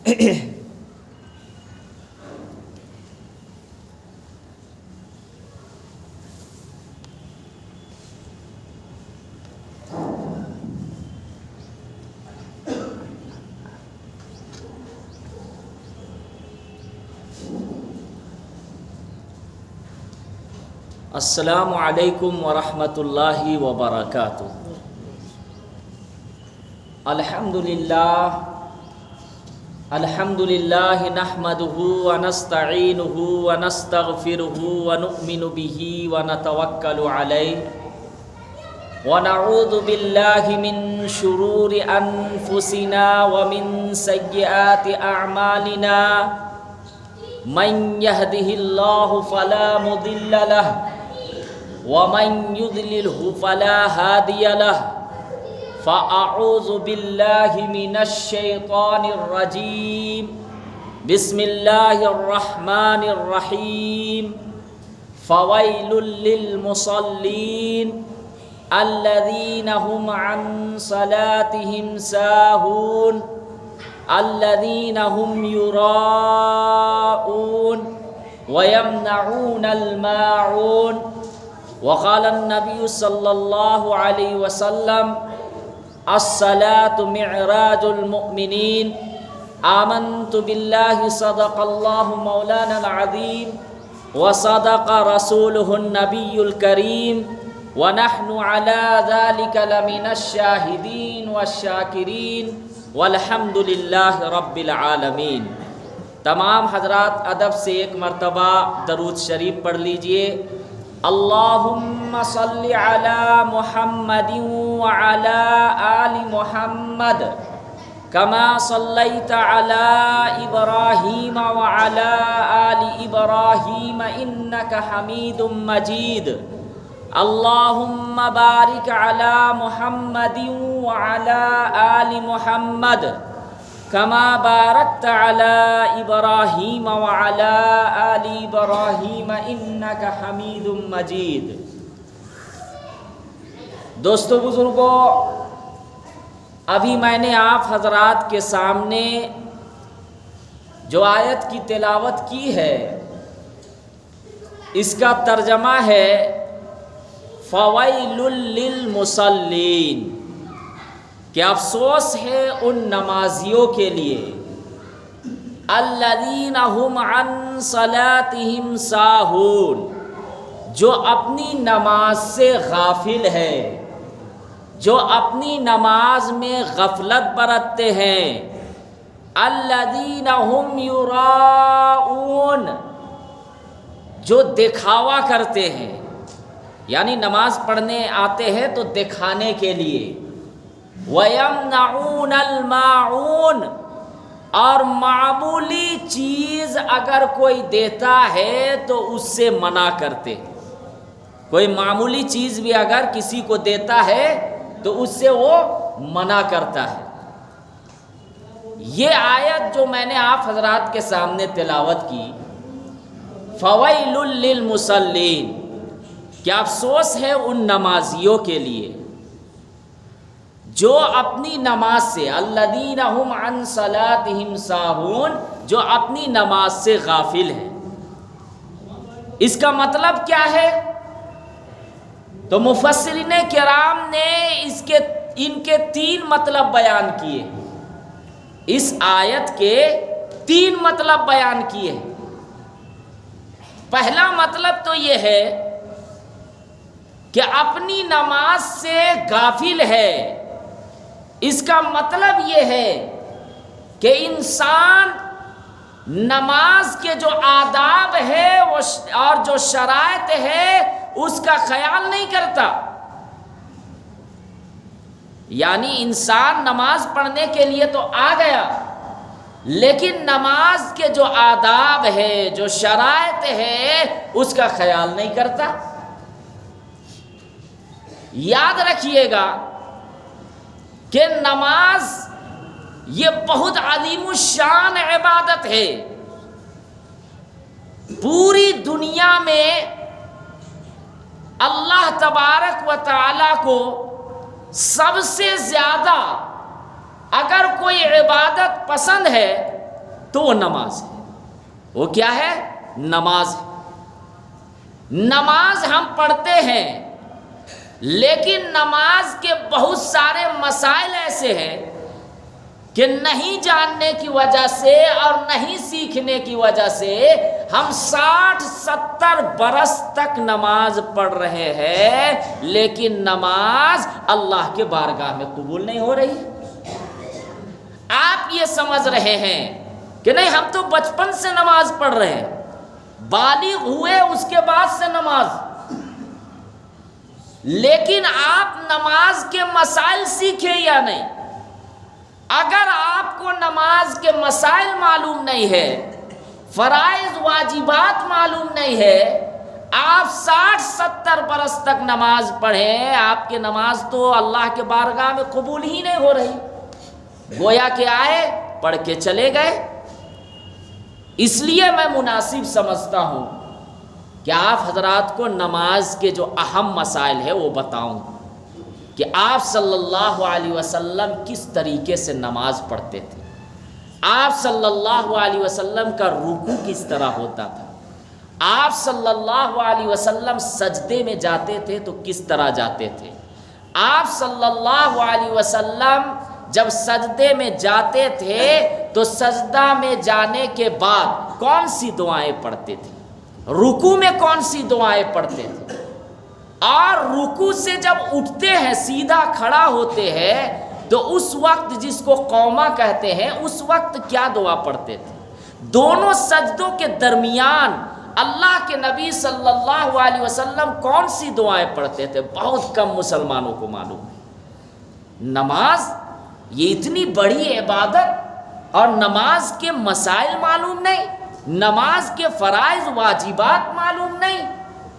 السلام علیکم ورحمۃ اللہ وبرکاتہ۔ الحمد للہ نحمدہ ونستعینہ ونستغفرہ ونؤمن بہ ونتوکل علیہ ونعوذ باللہ من شرور انفسنا ومن سیئات اعمالنا من يهده الله فلا مضل له ومن يضلله فلا هادي له فأعوذ بالله من الشيطان الرجيم بسم الله الرحمن الرحيم فويل للمصلين الذين هم عن صلاتهم ساهون الذين هم يراءون ويمنعون الماعون وقال النبي صلى الله عليه وسلم الصلاة معراج المؤمنين آمنت بالله صدق الله مولانا العظيم وصدق رسوله النبي الكريم ونحن على ذلك لمن الشاهدين والشاكرين والحمد للہ رب العالمین۔ تمام حضرات ادب سے ایک مرتبہ درود شریف پڑھ لیجئے۔ اللہم صلی علی محمد وعلی آل محمد کما صلیت علی ابراہیم وعلی آل ابراہیم انک حمید مجید۔ اللہم بارک علی محمد وعلی آل محمد کما بارکت علی ابراہیم وعلی آل ابراہیم انک حمید مجید۔ دوستو بزرگو، ابھی میں نے آپ حضرات کے سامنے جو آیت کی تلاوت کی ہے اس کا ترجمہ ہے فویل للمصلین، کہ افسوس ہے ان نمازیوں کے لیے الذین هم عن صلاتهم ساہون، جو اپنی نماز سے غافل ہے، جو اپنی نماز میں غفلت برتتے ہیں۔ الذین هم یراؤون، جو دکھاوا کرتے ہیں، یعنی نماز پڑھنے آتے ہیں تو دکھانے کے لیے۔ وَيَمْنَعُونَ الْمَاعُونَ، اور معمولی چیز اگر کوئی دیتا ہے تو اس سے منع کرتے ہیں۔ کوئی معمولی چیز بھی اگر کسی کو دیتا ہے تو اس سے وہ منع کرتا ہے۔ یہ آیت جو میں نے آپ حضرات کے سامنے تلاوت کی، فَوَيْلٌ لِّلْمُصَلِّينَ، کیا افسوس ہے ان نمازیوں کے لیے جو اپنی نماز سے، الذین هم عن صلاتهم ساہون، جو اپنی نماز سے غافل ہیں۔ اس کا مطلب کیا ہے؟ تو مفسرین کرام نے ان کے تین مطلب بیان کیے، اس آیت کے تین مطلب بیان کیے۔ پہلا مطلب تو یہ ہے کہ اپنی نماز سے غافل ہے، اس کا مطلب یہ ہے کہ انسان نماز کے جو آداب ہے اور جو شرائط ہے اس کا خیال نہیں کرتا۔ یعنی انسان نماز پڑھنے کے لیے تو آ گیا، لیکن نماز کے جو آداب ہے، جو شرائط ہے، اس کا خیال نہیں کرتا۔ یاد رکھیے گا کہ نماز یہ بہت عظیم الشان عبادت ہے۔ پوری دنیا میں اللہ تبارک و تعالی کو سب سے زیادہ اگر کوئی عبادت پسند ہے تو وہ نماز ہے۔ وہ کیا ہے؟ نماز ہے۔ نماز ہم پڑھتے ہیں، لیکن نماز کے بہت سارے مسائل ایسے ہیں کہ نہیں جاننے کی وجہ سے اور نہیں سیکھنے کی وجہ سے ہم 60-70 برس تک نماز پڑھ رہے ہیں، لیکن نماز اللہ کے بارگاہ میں قبول نہیں ہو رہی۔ آپ یہ سمجھ رہے ہیں کہ نہیں ہم تو بچپن سے نماز پڑھ رہے ہیں، بالغ ہوئے اس کے بعد سے نماز، لیکن آپ نماز کے مسائل سیکھے یا نہیں؟ اگر آپ کو نماز کے مسائل معلوم نہیں ہے، فرائض واجبات معلوم نہیں ہے، آپ 60-70 برس تک نماز پڑھیں، آپ کی نماز تو اللہ کے بارگاہ میں قبول ہی نہیں ہو رہی۔ گویا کہ آئے پڑھ کے چلے گئے۔ اس لیے میں مناسب سمجھتا ہوں کہ آپ حضرات کو نماز کے جو اہم مسائل ہیں وہ بتاؤں کہ آپ صلی اللہ علیہ وسلم کس طریقے سے نماز پڑھتے تھے، آپ صلی اللہ علیہ وسلم کا رکوع کس طرح ہوتا تھا، آپ صلی اللہ علیہ وسلم سجدے میں جاتے تھے تو کس طرح جاتے تھے، آپ صلی اللہ علیہ وسلم جب سجدے میں جاتے تھے تو سجدہ میں جانے کے بعد کون سی دعائیں پڑھتے تھے، رکوع میں کون سی دعائیں پڑھتے تھے، اور رکوع سے جب اٹھتے ہیں سیدھا کھڑا ہوتے ہیں تو اس وقت جس کو قوما کہتے ہیں اس وقت کیا دعا پڑھتے تھے، دونوں سجدوں کے درمیان اللہ کے نبی صلی اللہ علیہ وسلم کون سی دعائیں پڑھتے تھے، بہت کم مسلمانوں کو معلوم ہے۔ نماز یہ اتنی بڑی عبادت اور نماز کے مسائل معلوم نہیں، نماز کے فرائض واجبات معلوم نہیں،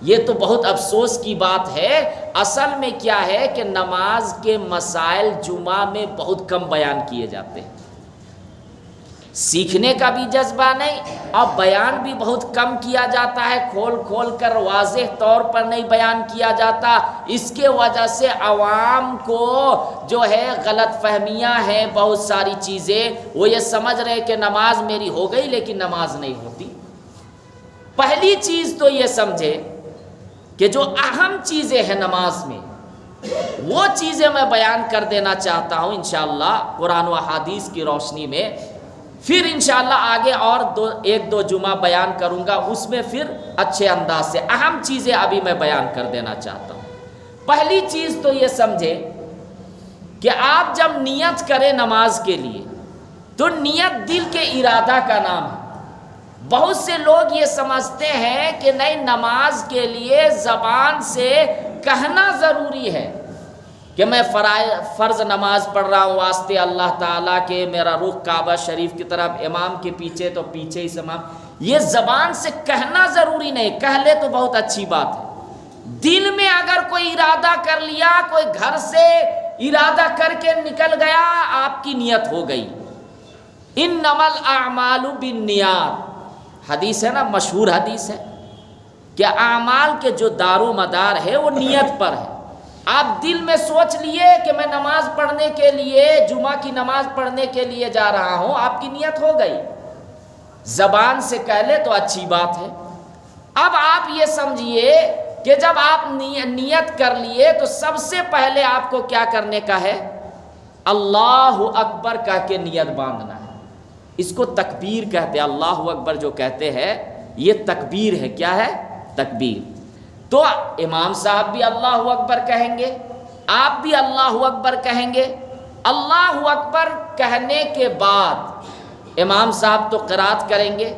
یہ تو بہت افسوس کی بات ہے۔ اصل میں کیا ہے کہ نماز کے مسائل جمعہ میں بہت کم بیان کیے جاتے ہیں، سیکھنے کا بھی جذبہ نہیں اور بیان بھی بہت کم کیا جاتا ہے، کھول کھول کر واضح طور پر نہیں بیان کیا جاتا۔ اس کے وجہ سے عوام کو جو ہے غلط فہمیاں ہیں، بہت ساری چیزیں وہ یہ سمجھ رہے کہ نماز میری ہو گئی لیکن نماز نہیں ہوتی۔ پہلی چیز تو یہ سمجھے کہ جو اہم چیزیں ہیں نماز میں وہ چیزیں میں بیان کر دینا چاہتا ہوں انشاءاللہ قرآن و حدیث کی روشنی میں، پھر انشاءاللہ آگے اور ایک دو جمعہ بیان کروں گا، اس میں پھر اچھے انداز سے اہم چیزیں ابھی میں بیان کر دینا چاہتا ہوں۔ پہلی چیز تو یہ سمجھے کہ آپ جب نیت کریں نماز کے لیے تو نیت دل کے ارادہ کا نام ہے۔ بہت سے لوگ یہ سمجھتے ہیں کہ نہیں نماز کے لیے زبان سے کہنا ضروری ہے کہ میں فرض نماز پڑھ رہا ہوں واسطے اللہ تعالیٰ کے، میرا رخ کعبہ شریف کی طرف، امام کے پیچھے تو پیچھے ہی امام، یہ زبان سے کہنا ضروری نہیں، کہہ لے تو بہت اچھی بات ہے۔ دل میں اگر کوئی ارادہ کر لیا، کوئی گھر سے ارادہ کر کے نکل گیا، آپ کی نیت ہو گئی۔ انما الاعمال بالنیات، حدیث ہے نا، مشہور حدیث ہے کہ اعمال کے جو دار و مدار ہے وہ نیت پر ہے۔ آپ دل میں سوچ لیے کہ میں نماز پڑھنے کے لیے، جمعہ کی نماز پڑھنے کے لیے جا رہا ہوں، آپ کی نیت ہو گئی۔ زبان سے کہہ لے تو اچھی بات ہے۔ اب آپ یہ سمجھیے کہ جب آپ نیت کر لیے تو سب سے پہلے آپ کو کیا کرنے کا ہے؟ اللہ اکبر کہہ کے نیت باندھنا ہے۔ اس کو تکبیر کہتے ہیں، اللہ اکبر جو کہتے ہیں یہ تکبیر ہے۔ کیا ہے؟ تکبیر۔ تو امام صاحب بھی اللہ اکبر کہیں گے، آپ بھی اللہ اکبر کہیں گے۔ اللہ اکبر کہنے کے بعد امام صاحب تو قرات کریں گے،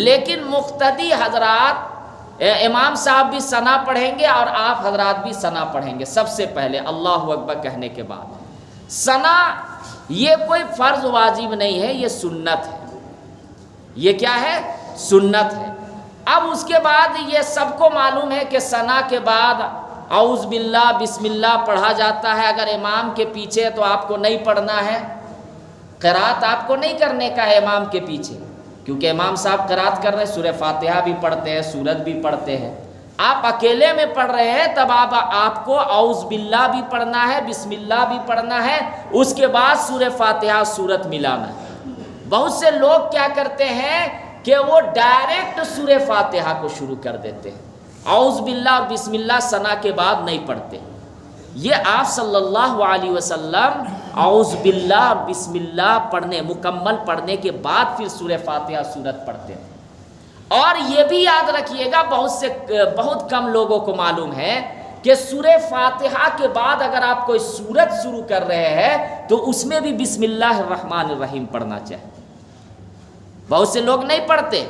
لیکن مقتدی حضرات، امام صاحب بھی ثنا پڑھیں گے اور آپ حضرات بھی ثنا پڑھیں گے۔ سب سے پہلے اللہ اکبر کہنے کے بعد ثنا، یہ کوئی فرض واجب نہیں ہے، یہ سنت ہے۔ یہ کیا ہے؟ سنت ہے۔ اب اس کے بعد یہ سب کو معلوم ہے کہ ثنا کے بعد اعوذ باللہ بسم اللہ پڑھا جاتا ہے۔ اگر امام کے پیچھے تو آپ کو نہیں پڑھنا ہے، قرات آپ کو نہیں کرنے کا ہے امام کے پیچھے، کیونکہ امام صاحب قرات کر رہے ہیں، سورہ فاتحہ بھی پڑھتے ہیں، سورت بھی پڑھتے ہیں۔ آپ اکیلے میں پڑھ رہے ہیں تب آپ کو اعوذ باللہ بھی پڑھنا ہے، بسم اللہ بھی پڑھنا ہے، اس کے بعد سورہ فاتحہ سورت ملانا ہے۔ بہت سے لوگ کیا کرتے ہیں کہ وہ ڈائریکٹ سورہ فاتحہ کو شروع کر دیتے ہیں، اعوذ باللہ اور بسم اللہ ثنا کے بعد نہیں پڑھتے۔ یہ آپ صلی اللہ علیہ وسلم اعوذ باللہ اور بسم اللہ پڑھنے مکمل پڑھنے کے بعد پھر سورہ فاتحہ سورت پڑھتے ہیں۔ اور یہ بھی یاد رکھیے گا، بہت کم لوگوں کو معلوم ہے کہ سورہ فاتحہ کے بعد اگر آپ کوئی سورت شروع کر رہے ہیں تو اس میں بھی بسم اللہ الرحمن الرحیم پڑھنا چاہیے۔ بہت سے لوگ نہیں پڑھتے،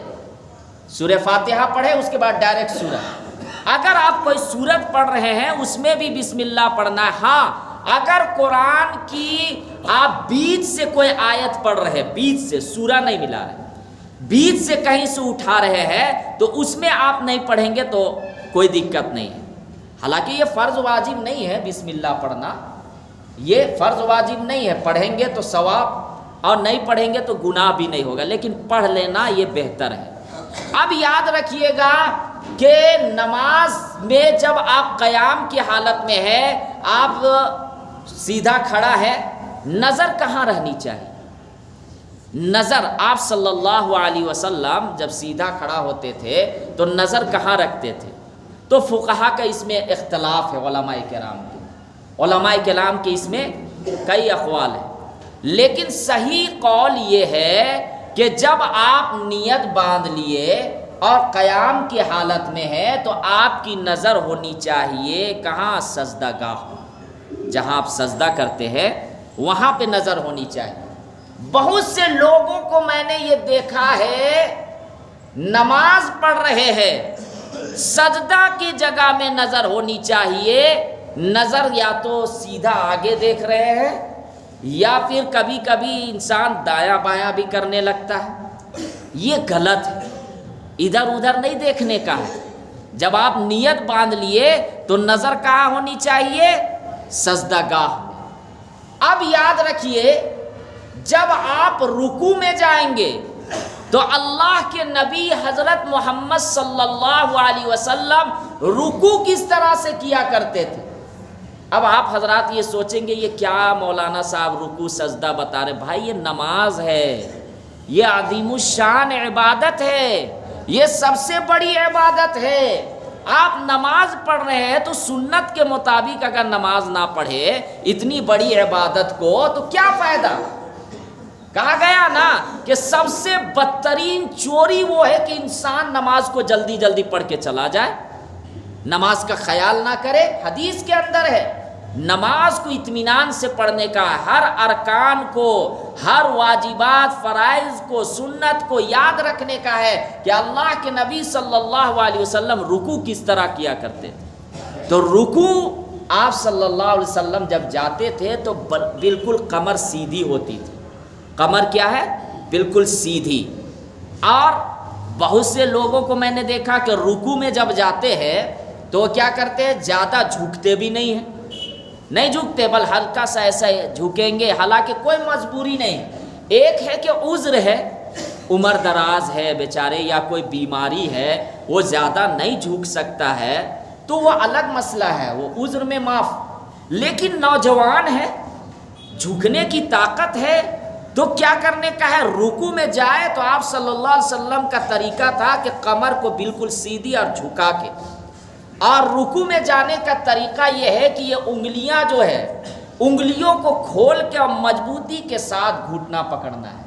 سورہ فاتحہ پڑھے اس کے بعد ڈائریکٹ سورت۔ اگر آپ کوئی سورت پڑھ رہے ہیں اس میں بھی بسم اللہ پڑھنا ہے۔ ہاں، اگر قرآن کی آپ بیچ سے کوئی آیت پڑھ رہے، بیچ سے سورہ نہیں ملا رہے، بیچ سے کہیں سے اٹھا رہے ہیں تو اس میں آپ نہیں پڑھیں گے تو کوئی دقت نہیں ہے۔ حالانکہ یہ فرض واجب نہیں ہے بسم اللہ پڑھنا، یہ فرض واجب نہیں ہے، پڑھیں گے تو ثواب اور نہیں پڑھیں گے تو گناہ بھی نہیں ہوگا، لیکن پڑھ لینا یہ بہتر ہے۔ اب یاد رکھیے گا کہ نماز میں جب آپ قیام کی حالت میں ہے، آپ سیدھا کھڑا ہے، نظر کہاں رہنی چاہیے؟ نظر آپ صلی اللہ علیہ وسلم جب سیدھا کھڑا ہوتے تھے تو نظر کہاں رکھتے تھے؟ تو فقہا کا اس میں اختلاف ہے، علماء کرام کے اس میں کئی اقوال ہیں، لیکن صحیح قول یہ ہے کہ جب آپ نیت باندھ لیے اور قیام کی حالت میں ہے تو آپ کی نظر ہونی چاہیے کہاں؟ سجدہ گاہ، جہاں آپ سجدہ کرتے ہیں وہاں پہ نظر ہونی چاہیے۔ بہت سے لوگوں کو میں نے یہ دیکھا ہے نماز پڑھ رہے ہیں، سجدہ کی جگہ میں نظر ہونی چاہیے، نظر یا تو سیدھا آگے دیکھ رہے ہیں یا پھر کبھی کبھی انسان دایاں بایاں بھی کرنے لگتا ہے۔ یہ غلط ہے، ادھر ادھر نہیں دیکھنے کا ہے۔ جب آپ نیت باندھ لیے تو نظر کہاں ہونی چاہیے؟ سجدہ گاہ میں۔ اب یاد رکھیے جب آپ رکوع میں جائیں گے تو اللہ کے نبی حضرت محمد صلی اللہ علیہ وسلم رکوع کس طرح سے کیا کرتے تھے؟ اب آپ حضرات یہ سوچیں گے یہ کیا مولانا صاحب رکوع سجدہ بتا رہے؟ بھائی یہ نماز ہے، یہ عظیم الشان عبادت ہے، یہ سب سے بڑی عبادت ہے۔ آپ نماز پڑھ رہے ہیں تو سنت کے مطابق اگر نماز نہ پڑھے اتنی بڑی عبادت کو تو کیا فائدہ؟ کہا گیا نا کہ سب سے بدترین چوری وہ ہے کہ انسان نماز کو جلدی جلدی پڑھ کے چلا جائے، نماز کا خیال نہ کرے۔ حدیث کے اندر ہے نماز کو اطمینان سے پڑھنے کا، ہر ارکان کو، ہر واجبات فرائض کو، سنت کو یاد رکھنے کا ہے کہ اللہ کے نبی صلی اللہ علیہ وسلم رکوع کس طرح کیا کرتے تھے۔ تو رکوع آپ صلی اللہ علیہ وسلم جب جاتے تھے تو بالکل کمر سیدھی ہوتی تھی۔ کمر کیا ہے؟ بالکل سیدھی۔ اور بہت سے لوگوں کو میں نے دیکھا کہ رکوع میں جب جاتے ہیں تو کیا کرتے ہیں؟ زیادہ جھکتے بھی نہیں ہیں، نہیں جھکتے بل ہلکا سا ایسا جھکیں گے، حالانکہ کوئی مجبوری نہیں۔ ایک ہے کہ عذر ہے، عمر دراز ہے بیچارے یا کوئی بیماری ہے، وہ زیادہ نہیں جھک سکتا ہے تو وہ الگ مسئلہ ہے، وہ عذر میں معاف۔ لیکن نوجوان ہے، جھکنے کی طاقت ہے تو کیا کرنے کا ہے؟ رکوع میں جائے تو آپ صلی اللہ علیہ وسلم کا طریقہ تھا کہ کمر کو بالکل سیدھی اور جھکا کے، اور رکوع میں جانے کا طریقہ یہ ہے کہ یہ انگلیاں جو ہے انگلیوں کو کھول کے اور مضبوطی کے ساتھ گھٹنا پکڑنا ہے،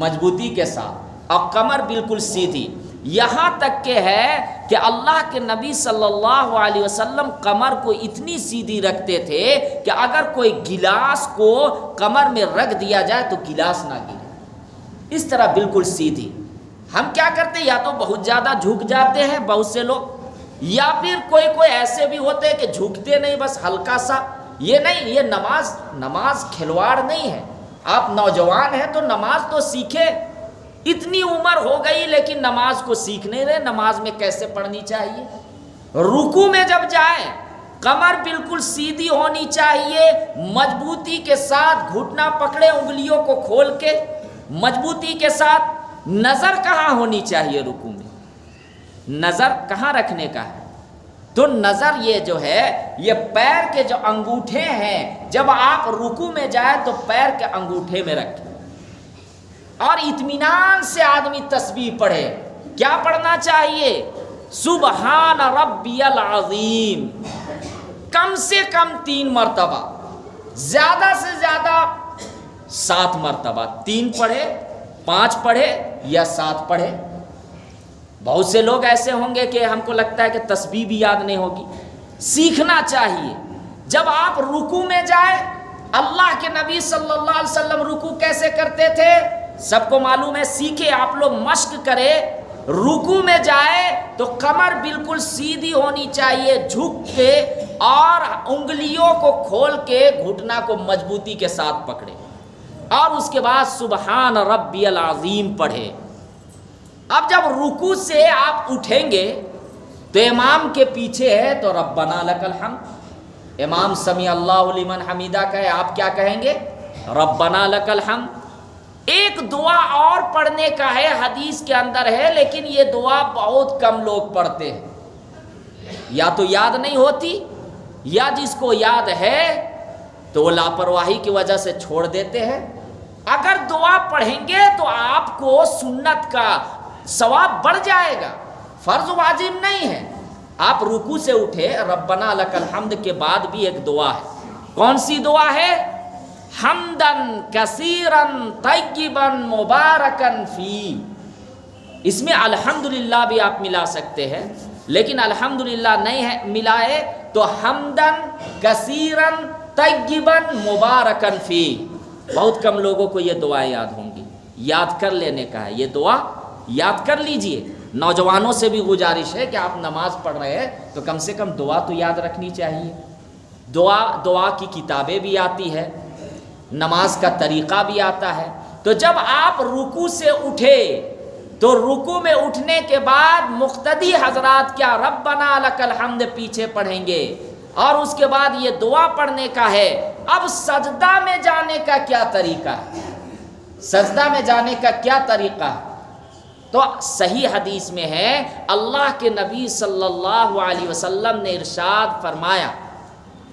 مضبوطی کے ساتھ، اور کمر بالکل سیدھی۔ یہاں تک کہ ہے کہ اللہ کے نبی صلی اللہ علیہ وسلم کمر کو اتنی سیدھی رکھتے تھے کہ اگر کوئی گلاس کو کمر میں رکھ دیا جائے تو گلاس نہ گرے، اس طرح بالکل سیدھی۔ ہم کیا کرتے ہیں؟ یا تو بہت زیادہ جھک جاتے ہیں بہت سے لوگ، یا پھر کوئی ایسے بھی ہوتے ہیں کہ جھکتے نہیں، بس ہلکا سا۔ یہ نہیں، یہ نماز کھلواڑ نہیں ہے۔ آپ نوجوان ہیں تو نماز تو سیکھے، اتنی عمر ہو گئی لیکن نماز کو سیکھ نہیں رہے، نماز میں کیسے پڑھنی چاہیے۔ رکوع میں جب جائیں کمر بالکل سیدھی ہونی چاہیے، مضبوطی کے ساتھ گھٹنا پکڑے، انگلیوں کو کھول کے مضبوطی کے ساتھ۔ نظر کہاں ہونی چاہیے رکوع میں؟ نظر کہاں رکھنے کا ہے؟ تو نظر یہ جو ہے یہ پیر کے جو انگوٹھے ہیں، جب آپ رکوع میں جائیں تو پیر کے انگوٹھے میں رکھیں، اور اطمینان سے آدمی تسبیح پڑھے. کیا پڑھنا چاہیے؟ سبحان ربی العظیم، کم سے کم 3 مرتبہ، زیادہ سے زیادہ 7 مرتبہ. 3 پڑھے، 5 پڑھے یا 7 پڑھے. بہت سے لوگ ایسے ہوں گے کہ ہم کو لگتا ہے کہ تسبیح بھی یاد نہیں ہوگی. سیکھنا چاہیے. جب آپ رکوع میں جائیں، اللہ کے نبی صلی اللہ علیہ وسلم رکوع کیسے کرتے تھے سب کو معلوم ہے. سیکھے، آپ لوگ مشق کرے. رکوع میں جائے تو کمر بالکل سیدھی ہونی چاہیے، جھک کے، اور انگلیوں کو کھول کے گھٹنا کو مضبوطی کے ساتھ پکڑے، اور اس کے بعد سبحان ربی العظیم پڑھے. اب جب رکوع سے آپ اٹھیں گے تو امام کے پیچھے ہے تو ربنا لک الحمد، امام سمیع اللہ لمن حمیدہ کہے، آپ کیا کہیں گے؟ ربنا لک الحمد. ایک دعا اور پڑھنے کا ہے، حدیث کے اندر ہے، لیکن یہ دعا بہت کم لوگ پڑھتے ہیں. یا تو یاد نہیں ہوتی، یا جس کو یاد ہے تو وہ لاپرواہی کی وجہ سے چھوڑ دیتے ہیں. اگر دعا پڑھیں گے تو آپ کو سنت کا ثواب بڑھ جائے گا، فرض واجب نہیں ہے. آپ رکوع سے اٹھے، ربنا لک الحمد کے بعد بھی ایک دعا ہے. کون سی دعا ہے؟ حمدن کثیرن طیبن مبارکن فی. اس میں الحمدللہ بھی آپ ملا سکتے ہیں، لیکن الحمدللہ نہیں ہے ملائے تو حمدن کثیرن طیبن مبارکن فی. بہت کم لوگوں کو یہ دعائیں یاد ہوں گی. یاد کر لینے کا ہے، یہ دعا یاد کر لیجئے. نوجوانوں سے بھی گزارش ہے کہ آپ نماز پڑھ رہے ہیں تو کم سے کم دعا تو یاد رکھنی چاہیے. دعا کی کتابیں بھی آتی ہے، نماز کا طریقہ بھی آتا ہے. تو جب آپ رکوع سے اٹھے تو رکوع میں اٹھنے کے بعد مقتدی حضرات کیا ربنا لک الحمد پیچھے پڑھیں گے، اور اس کے بعد یہ دعا پڑھنے کا ہے. اب سجدہ میں جانے کا کیا طریقہ ہے؟ سجدہ میں جانے کا کیا طریقہ ہے؟ تو صحیح حدیث میں ہے، اللہ کے نبی صلی اللہ علیہ وسلم نے ارشاد فرمایا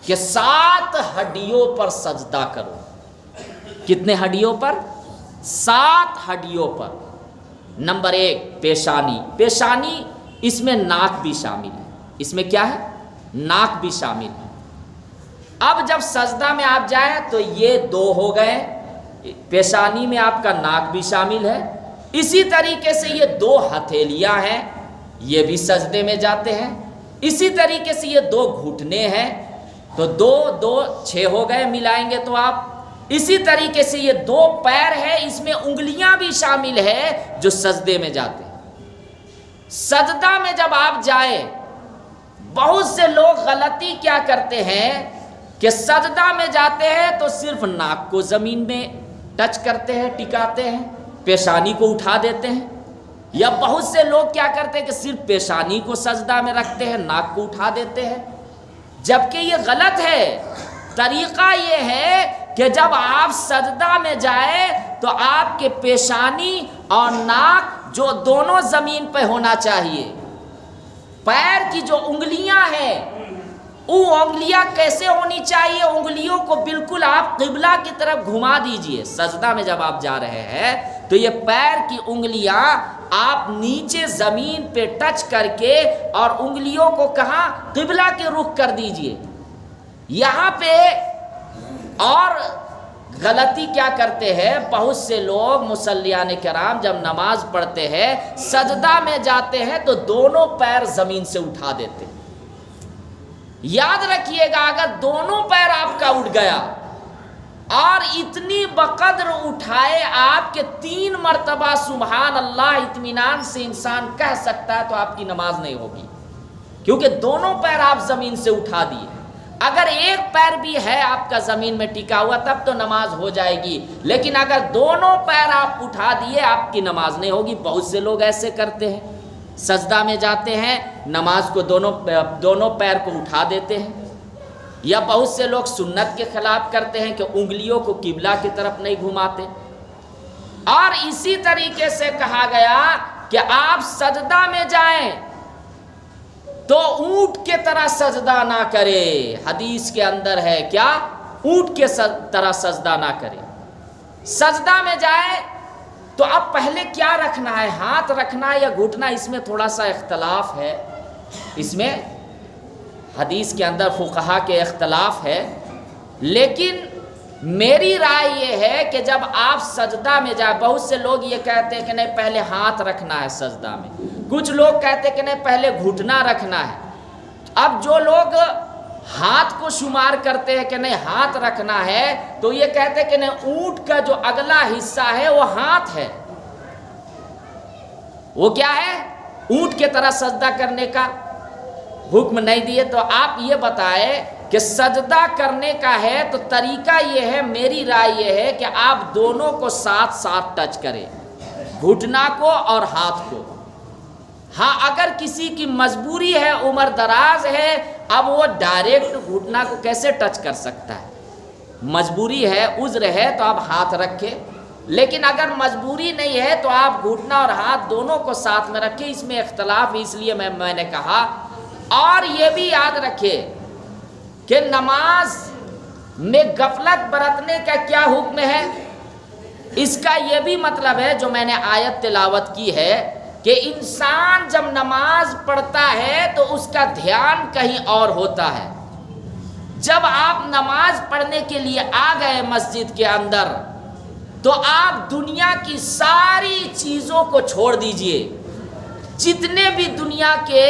کہ 7 ہڈیوں پر سجدہ کرو. کتنے ہڈیوں پر؟ 7 ہڈیوں پر. نمبر 1 پیشانی. پیشانی اس میں ناک بھی شامل ہے. اس میں کیا ہے؟ ناک بھی شامل ہے. اب جب سجدہ میں آپ جائیں تو یہ 2 ہو گئے، پیشانی میں آپ کا ناک بھی شامل ہے. اسی طریقے سے یہ 2 ہتھیلیاں ہیں، یہ بھی سجدے میں جاتے ہیں. اسی طریقے سے یہ 2 گھٹنے ہیں تو 2 6 ہو گئے ملائیں گے تو آپ. اسی طریقے سے یہ 2 پیر ہے، اس میں انگلیاں بھی شامل ہے جو سجدے میں جاتے ہیں. سجدہ میں جب آپ جائیں، بہت سے لوگ غلطی کیا کرتے ہیں کہ سجدہ میں جاتے ہیں تو صرف ناک کو زمین میں ٹچ کرتے ہیں، ٹکاتے ہیں، پیشانی کو اٹھا دیتے ہیں. یا بہت سے لوگ کیا کرتے ہیں کہ صرف پیشانی کو سجدہ میں رکھتے ہیں، ناک کو اٹھا دیتے ہیں، جبکہ یہ غلط ہے. طریقہ یہ ہے کہ جب آپ سجدہ میں جائیں تو آپ کے پیشانی اور ناک جو دونوں زمین پہ ہونا چاہیے. پیر کی جو انگلیاں ہیں وہ انگلیاں کیسے ہونی چاہیے؟ انگلیوں کو بالکل آپ قبلہ کی طرف گھما دیجئے. سجدہ میں جب آپ جا رہے ہیں تو یہ پیر کی انگلیاں آپ نیچے زمین پہ ٹچ کر کے اور انگلیوں کو کہاں؟ قبلہ کے رخ کر دیجئے. یہاں پہ اور غلطی کیا کرتے ہیں بہت سے لوگ مصلیان کرام جب نماز پڑھتے ہیں سجدہ میں جاتے ہیں تو دونوں پیر زمین سے اٹھا دیتے ہیں. یاد رکھیے گا، اگر دونوں پیر آپ کا اٹھ گیا اور اتنی بقدر اٹھائے آپ کے 3 مرتبہ سبحان اللہ اطمینان سے انسان کہہ سکتا ہے تو آپ کی نماز نہیں ہوگی، کیونکہ دونوں پیر آپ زمین سے اٹھا دیے. اگر ایک پیر بھی ہے آپ کا زمین میں ٹکا ہوا تب تو نماز ہو جائے گی، لیکن اگر دونوں پیر آپ اٹھا دیے آپ کی نماز نہیں ہوگی. بہت سے لوگ ایسے کرتے ہیں، سجدہ میں جاتے ہیں نماز کو دونوں پیر کو اٹھا دیتے ہیں. یا بہت سے لوگ سنت کے خلاف کرتے ہیں کہ انگلیوں کو قبلہ کی طرف نہیں گھماتے. اور اسی طریقے سے کہا گیا کہ آپ سجدہ میں جائیں تو اونٹ کے طرح سجدہ نہ کرے. حدیث کے اندر ہے کیا؟ اونٹ کے طرح سجدہ نہ کرے. سجدہ میں جائے تو اب پہلے کیا رکھنا ہے، ہاتھ رکھنا ہے یا گھٹنا، اس میں تھوڑا سا اختلاف ہے، اس میں حدیث کے اندر فقہا کے اختلاف ہے، لیکن میری رائے یہ ہے کہ جب آپ سجدہ میں جائیں، بہت سے لوگ یہ کہتے ہیں کہ نہیں پہلے ہاتھ رکھنا ہے سجدہ میں، کچھ لوگ کہتے ہیں کہ نہیں پہلے گھٹنا رکھنا ہے۔ اب جو لوگ ہاتھ کو شمار کرتے ہیں کہ نہیں ہاتھ رکھنا ہے، تو یہ کہتے ہیں کہ نہیں اونٹ کا جو اگلا حصہ ہے وہ ہاتھ ہے، وہ کیا ہے، اونٹ کے طرح سجدہ کرنے کا حکم نہیں دیے۔ تو آپ یہ بتائیں کہ سجدہ کرنے کا ہے تو طریقہ یہ ہے، میری رائے یہ ہے کہ آپ دونوں کو ساتھ ساتھ ٹچ کریں، گھٹنا کو اور ہاتھ کو۔ ہاں اگر کسی کی مجبوری ہے، عمر دراز ہے، اب وہ ڈائریکٹ گھٹنا کو کیسے ٹچ کر سکتا ہے، مجبوری ہے، عذر ہے تو آپ ہاتھ رکھیں، لیکن اگر مجبوری نہیں ہے تو آپ گھٹنا اور ہاتھ دونوں کو ساتھ میں رکھیں۔ اس میں اختلاف، اس لیے میں نے کہا۔ اور یہ بھی یاد رکھے کہ نماز میں غفلت برتنے کا کیا حکم ہے، اس کا یہ بھی مطلب ہے جو میں نے آیت تلاوت کی ہے کہ انسان جب نماز پڑھتا ہے تو اس کا دھیان کہیں اور ہوتا ہے۔ جب آپ نماز پڑھنے کے لیے آ گئے مسجد کے اندر تو آپ دنیا کی ساری چیزوں کو چھوڑ دیجئے، جتنے بھی دنیا کے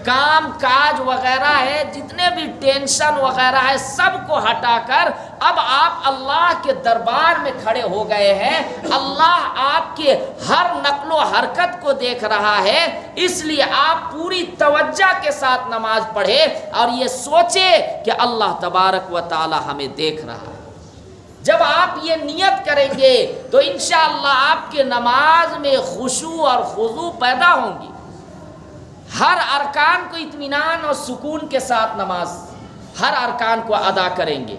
کام کاج وغیرہ ہے، جتنے بھی ٹینشن وغیرہ ہے، سب کو ہٹا کر اب آپ اللہ کے دربار میں کھڑے ہو گئے ہیں۔ اللہ آپ کے ہر نقل و حرکت کو دیکھ رہا ہے، اس لیے آپ پوری توجہ کے ساتھ نماز پڑھے اور یہ سوچے کہ اللہ تبارک و تعالی ہمیں دیکھ رہا ہے۔ جب آپ یہ نیت کریں گے تو انشاءاللہ آپ کے نماز میں خشوع اور خضوع پیدا ہوں گی، ہر ارکان کو اطمینان اور سکون کے ساتھ نماز ہر ارکان کو ادا کریں گے۔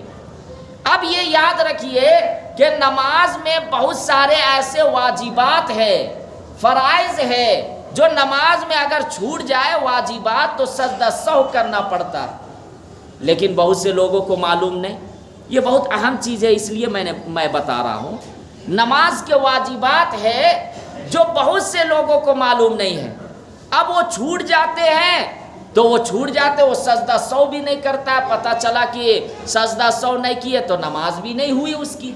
اب یہ یاد رکھیے کہ نماز میں بہت سارے ایسے واجبات ہیں، فرائض ہے، جو نماز میں اگر چھوٹ جائے واجبات تو سجدہ سہو کرنا پڑتا ہے، لیکن بہت سے لوگوں کو معلوم نہیں۔ یہ بہت اہم چیز ہے، اس لیے میں بتا رہا ہوں۔ نماز کے واجبات ہے جو بہت سے لوگوں کو معلوم نہیں ہے، اب وہ چھوٹ جاتے ہیں تو وہ چھوٹ جاتے، وہ سجدہ سہو بھی نہیں کرتا، پتہ چلا کہ سجدہ سہو نہیں کیے تو نماز بھی نہیں ہوئی اس کی۔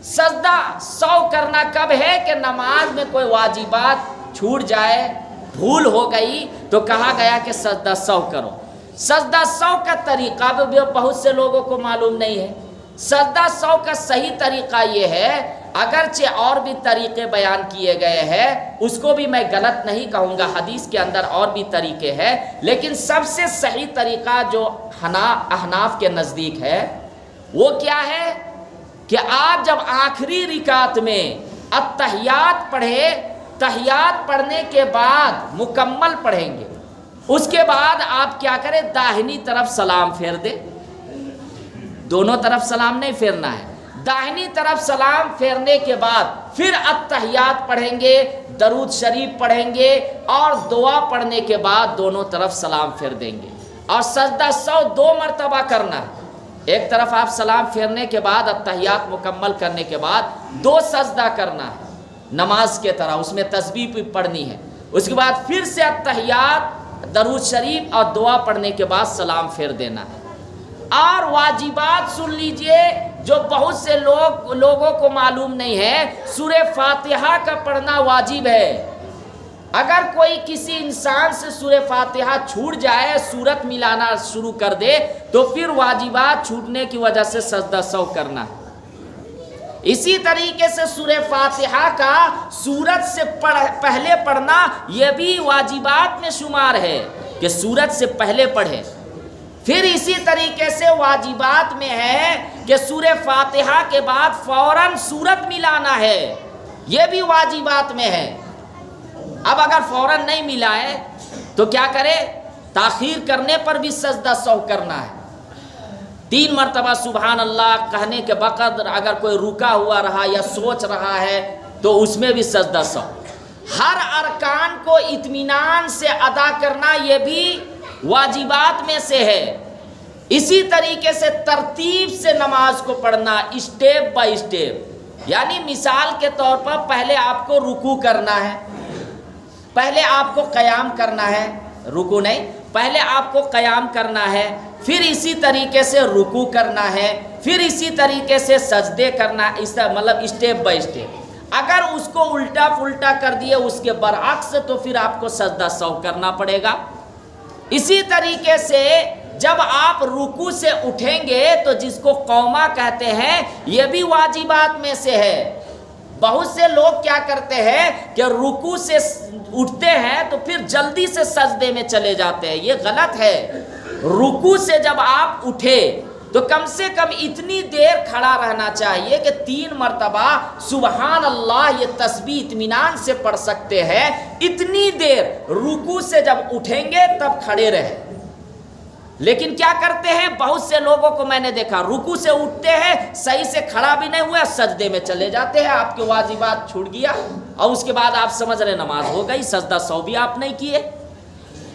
سجدہ سہو کرنا کب ہے کہ نماز میں کوئی واجبات چھوٹ جائے، بھول ہو گئی تو کہا گیا کہ سجدہ سہو کرو۔ سجدہ سہو کا طریقہ بھی بہت سے لوگوں کو معلوم نہیں ہے۔ سجدہ سہو کا صحیح طریقہ یہ ہے، اگرچہ اور بھی طریقے بیان کیے گئے ہیں، اس کو بھی میں غلط نہیں کہوں گا، حدیث کے اندر اور بھی طریقے ہیں، لیکن سب سے صحیح طریقہ جو احناف کے نزدیک ہے وہ کیا ہے کہ آپ جب آخری رکعت میں التحیات پڑھے، تحیات پڑھنے کے بعد مکمل پڑھیں گے، اس کے بعد آپ کیا کریں، داہنی طرف سلام پھیر دیں، دونوں طرف سلام نہیں پھیرنا ہے، داہنی طرف سلام پھیرنے کے بعد پھر التحیات پڑھیں گے، درود شریف پڑھیں گے اور دعا پڑھنے کے بعد دونوں طرف سلام پھیر دیں گے، اور سجدہ سہو 2 مرتبہ کرنا ہے۔ ایک طرف آپ سلام پھیرنے کے بعد التحیات مکمل کرنے کے بعد 2 سجدہ کرنا ہے نماز کے طرح، اس میں تسبیح بھی پڑھنی ہے، اس کے بعد پھر سے التحیات، درود شریف اور دعا پڑھنے کے بعد سلام پھیر دینا ہے۔ اور واجبات سن لیجئے جو بہت سے لوگوں کو معلوم نہیں ہے، سورہ فاتحہ کا پڑھنا واجب ہے۔ اگر کوئی کسی انسان سے سورہ فاتحہ چھوٹ جائے، سورت ملانا شروع کر دے تو پھر واجبات چھوٹنے کی وجہ سے سجدہ سہو کرنا ہے۔ اسی طریقے سے سورہ فاتحہ کا سورت سے پہلے پڑھنا یہ بھی واجبات میں شمار ہے کہ سورت سے پہلے پڑھے۔ پھر اسی طریقے سے واجبات میں ہے کہ سورہ فاتحہ کے بعد فوراً سورت ملانا ہے، یہ بھی واجبات میں ہے۔ اب اگر فوراً نہیں ملائے تو کیا کرے، تاخیر کرنے پر بھی سجدہ سہو کرنا ہے۔ 3 مرتبہ سبحان اللہ کہنے کے بقدر اگر کوئی رکا ہوا رہا یا سوچ رہا ہے تو اس میں بھی سجدہ سہو۔ ہر ارکان کو اطمینان سے ادا کرنا یہ بھی واجبات میں سے ہے۔ اسی طریقے سے ترتیب سے نماز کو پڑھنا، اسٹیپ بائی اسٹیپ، یعنی مثال کے طور پر پہلے آپ کو رکوع کرنا ہے، پہلے آپ کو قیام کرنا ہے، رکوع نہیں، پہلے آپ کو قیام کرنا ہے، پھر اسی طریقے سے رکوع کرنا ہے، پھر اسی طریقے سے سجدے کرنا، اس مطلب اسٹیپ بائی اسٹیپ۔ اگر اس کو الٹا پلٹا کر دیے اس کے برعکس تو پھر آپ کو سجدہ سہو کرنا پڑے گا۔ اسی طریقے سے جب آپ رکوع سے اٹھیں گے تو جس کو قومہ کہتے ہیں یہ بھی واجبات میں سے ہے۔ بہت سے لوگ کیا کرتے ہیں کہ رکوع سے اٹھتے ہیں تو پھر جلدی سے سجدے میں چلے جاتے ہیں، یہ غلط ہے۔ رکوع سے جب آپ اٹھے تو کم سے کم اتنی دیر کھڑا رہنا چاہیے کہ 3 مرتبہ سبحان اللہ یہ تسبیح اطمینان سے پڑھ سکتے ہیں، اتنی دیر رکوع سے جب اٹھیں گے تب کھڑے رہیں۔ لیکن کیا کرتے ہیں بہت سے لوگوں کو میں نے دیکھا، رکوع سے اٹھتے ہیں صحیح سے کھڑا بھی نہیں ہوا، سجدے میں چلے جاتے ہیں، آپ کے واجبات چھوٹ گیا اور اس کے بعد آپ سمجھ رہے نماز ہو گئی، سجدہ سہو بھی آپ نہیں کیے۔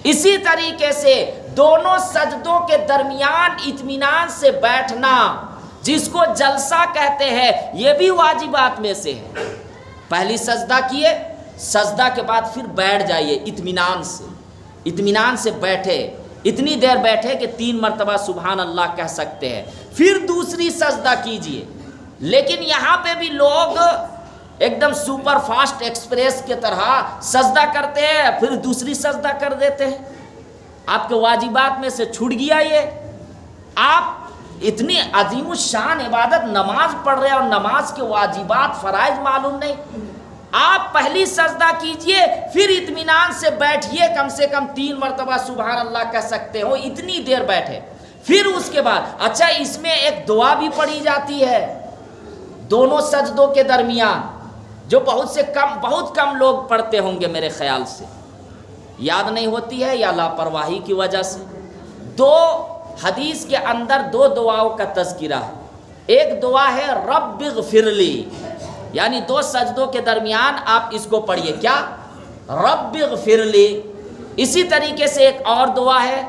اسی طریقے سے دونوں سجدوں کے درمیان اطمینان سے بیٹھنا جس کو جلسہ کہتے ہیں یہ بھی واجبات میں سے ہے۔ پہلی سجدہ کیے، سجدہ کے بعد پھر بیٹھ جائیے اطمینان سے بیٹھے، اتنی دیر بیٹھے کہ 3 مرتبہ سبحان اللہ کہہ سکتے ہیں، پھر دوسری سجدہ کیجئے۔ لیکن یہاں پہ بھی لوگ ایک دم سپر فاسٹ ایکسپریس کی طرح سجدہ کرتے ہیں پھر دوسری سجدہ کر دیتے ہیں، آپ کے واجبات میں سے چھوٹ گیا یہ۔ آپ اتنی عظیم الشان عبادت نماز پڑھ رہے ہیں اور نماز کے واجبات فرائض معلوم نہیں۔ آپ پہلی سجدہ کیجئے پھر اطمینان سے بیٹھیے، کم سے کم 3 مرتبہ سبحان اللہ کہہ سکتے ہو، اتنی دیر بیٹھے، پھر اس کے بعد اچھا اس میں ایک دعا بھی پڑھی جاتی ہے دونوں سجدوں کے درمیان، جو بہت کم لوگ پڑھتے ہوں گے میرے خیال سے، یاد نہیں ہوتی ہے یا لاپرواہی کی وجہ سے۔ 2 حدیث کے اندر 2 دعاؤں کا تذکرہ ہے۔ ایک دعا ہے رب اغفر لی، یعنی 2 سجدوں کے درمیان آپ اس کو پڑھیے، کیا؟ رب اغفر لی۔ اسی طریقے سے ایک اور دعا ہے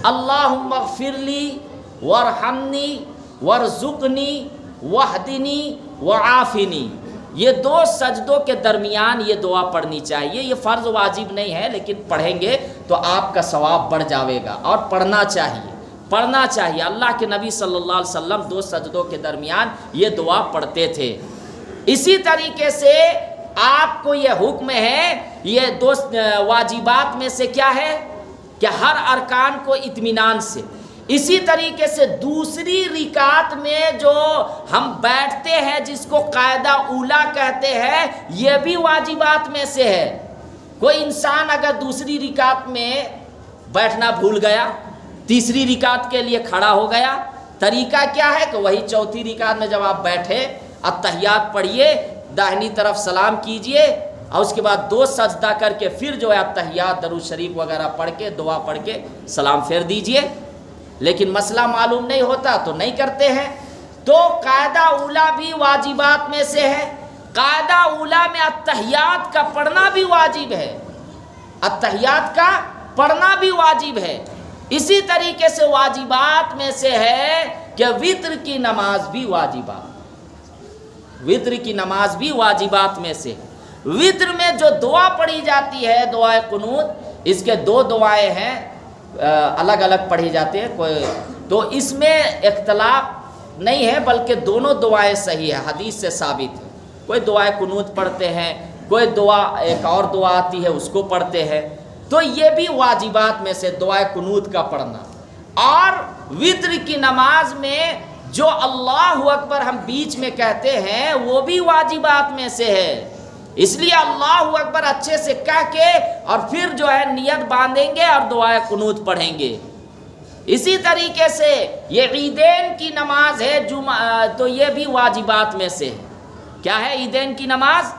اللہم اغفر لی وارحمنی وارزقنی واہدنی وعافنی۔ یہ 2 سجدوں کے درمیان یہ دعا پڑھنی چاہیے، یہ فرض واجب نہیں ہے لیکن پڑھیں گے تو آپ کا ثواب بڑھ جاوے گا، اور پڑھنا چاہیے۔ اللہ کے نبی صلی اللہ علیہ وسلم 2 سجدوں کے درمیان یہ دعا پڑھتے تھے۔ اسی طریقے سے آپ کو یہ حکم ہے، یہ 2 واجبات میں سے کیا ہے کہ ہر ارکان کو اطمینان سے۔ اسی طریقے سے دوسری رکعت میں جو ہم بیٹھتے ہیں جس کو قاعدہ اولا کہتے ہیں یہ بھی واجبات میں سے ہے۔ کوئی انسان اگر دوسری رکعت میں بیٹھنا بھول گیا، تیسری رکعت کے لیے کھڑا ہو گیا، طریقہ کیا ہے کہ وہی چوتھی رکعت میں جب آپ بیٹھے اتحیات پڑھیے، داہنی طرف سلام کیجئے اور اس کے بعد 2 سجدہ کر کے پھر جو ہے اتحیات درود شریف وغیرہ پڑھ کے دعا پڑھ کے سلام پھیر دیجئے۔ لیکن مسئلہ معلوم نہیں ہوتا تو نہیں کرتے ہیں۔ تو قاعدہ اولا بھی واجبات میں سے ہے، قاعدہ اولا میں اتحیات کا پڑھنا بھی واجب ہے، اتحیات کا پڑھنا بھی واجب ہے۔ اسی طریقے سے واجبات میں سے ہے کہ وتر کی نماز بھی واجبات میں سے۔ وتر میں جو دعا پڑھی جاتی ہے دعائے قنوت، اس کے 2 دعائیں ہیں، الگ الگ پڑھی جاتی ہیں، تو اس میں اختلاف نہیں ہے بلکہ دونوں دعائیں صحیح ہے، حدیث سے ثابت ہے۔ کوئی دعائے قنوت پڑھتے ہیں، کوئی دعا ایک اور دعا آتی ہے اس کو پڑھتے ہیں، تو یہ بھی واجبات میں سے دعائے قنوت کا پڑھنا۔ اور وتر کی نماز میں جو اللہ اکبر ہم بیچ میں کہتے ہیں وہ بھی واجبات میں سے ہے، اس لیے اللہ اکبر اچھے سے کہہ کے اور پھر جو ہے نیت باندھیں گے اور دعائے قنوت پڑھیں گے۔ اسی طریقے سے یہ عیدین کی نماز ہے تو یہ بھی واجبات میں سے ہے۔ کیا ہے عیدین کی نماز؟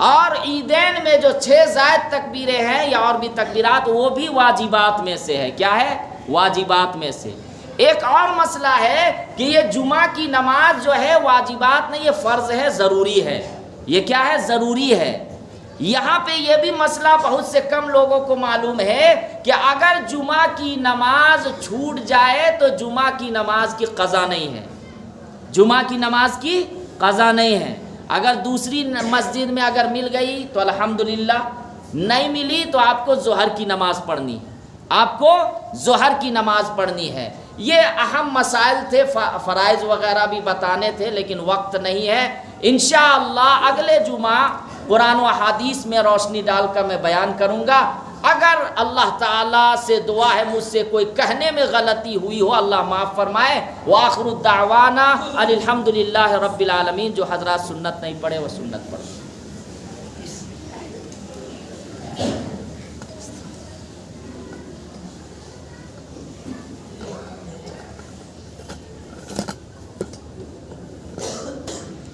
اور عیدین میں جو 6 زائد تکبیریں ہیں یا اور بھی تکبیرات وہ بھی واجبات میں سے ہے۔ کیا ہے؟ واجبات میں سے۔ ایک اور مسئلہ ہے کہ یہ جمعہ کی نماز جو ہے واجبات نہیں، یہ فرض ہے، ضروری ہے۔ یہ کیا ہے؟ ضروری ہے۔ یہاں پہ یہ بھی مسئلہ بہت سے کم لوگوں کو معلوم ہے کہ اگر جمعہ کی نماز چھوٹ جائے تو جمعہ کی نماز کی قضا نہیں ہے، جمعہ کی نماز کی قضا نہیں ہے. اگر دوسری مسجد میں اگر مل گئی تو الحمدللہ، نہیں ملی تو آپ کو ظہر کی نماز پڑھنی، آپ کو ظہر کی نماز پڑھنی ہے. یہ اہم مسائل تھے، فرائض وغیرہ بھی بتانے تھے لیکن وقت نہیں ہے. انشاءاللہ اگلے جمعہ قرآن و حدیث میں روشنی ڈال کر میں بیان کروں گا. اگر اللہ تعالیٰ سے دعا ہے مجھ سے کوئی کہنے میں غلطی ہوئی ہو اللہ معاف فرمائے. وآخر الدعوانا الحمدللہ رب العالمین. جو حضرات سنت نہیں پڑھے وہ سنت پڑھے.